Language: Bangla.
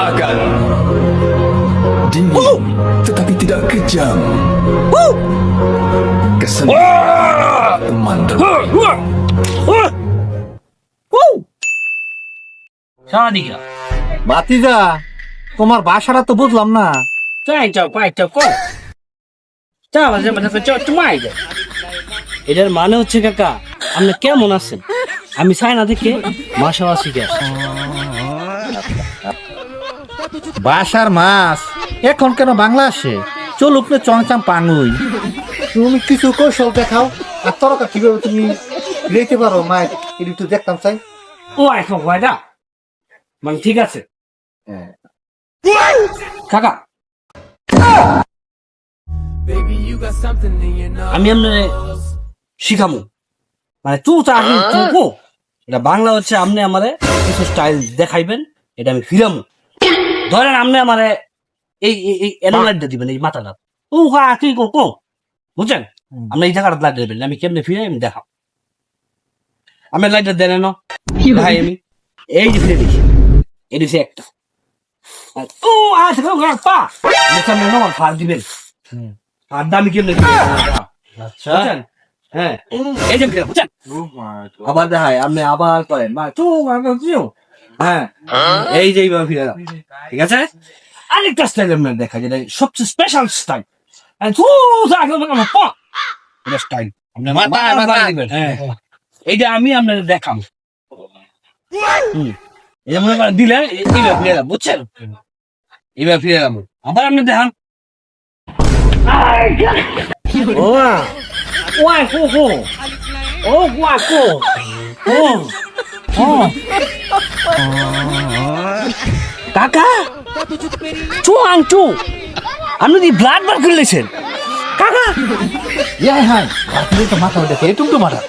rasakan. Dingin tetapi tidak kejam. Kesenian teman terbaik. সারাদিকা ভাতিজা তোমার বাসাটা তো বুঝলাম না। চাই চাও পাই চাও কো চা বাজে মানে তো চুমাই দে। এটার মানে হচ্ছে কাকা আপনি কেমন আছেন? আমি চায়না থেকে মাশাআল্লাহ শিখে আসছি। বাসার মাছ এখন কেন বাংলা আসে? চলুক না চংচাম পাঙ্গুই। তুমি কিছু কৌশল দেখাও, আর তরকা কিভাবে তুমি রেখে পারো মায়ের একটু দেখতাম চাই। ও এখন কয়টা মানে ঠিক আছে কাকা আমি আপনার শিখামু মানে তুই তো আগে তুকো এটা বাংলা হচ্ছে আপনি আমারে কিছু স্টাইল দেখাইবেন এটা আমি ফিরামু ধরেন আপনি আমারে এই এই এনালাইটটা দিবেন এই মাথাটা ও হ্যাঁ তুই কো বুঝছেন আপনি এই জায়গাটা লাইট দেবেন আমি কেমনে ফিরে আমি দেখাম আমি লাইটটা দেন না ভাই আমি এই যে ফিরে দেখি এই দিছে একটা ও আচ্ছা পা সামনে নয় ফার দিবেন আর দামি কেমনে আচ্ছা হ্যাঁ এই যে ফিরে বুঝছেন আবার দেখায় আপনি আবার করেন মা তো হ্যাঁ এই যে এইভাবে ফিরে দাও ঠিক আছে আরেকটা স্টাইল আপনার দেখা যেটা সবচেয়ে স্পেশাল স্টাইল এটা স্টাইল এইটা আমি আপনাদের দেখাম এটা মনে করেন দিলে এইবার ফিরে এলাম বুঝছেন এইবার ফিরে এলাম আবার আপনি দেখান ও ওয়াই হো হো ও ওয়াই হো ও ও কাকা চুয়াং চু আপনি কি ব্লাড বার করলেছেন কাকা হ্যাঁ তো মাথা দেখে তুমি তো মাথা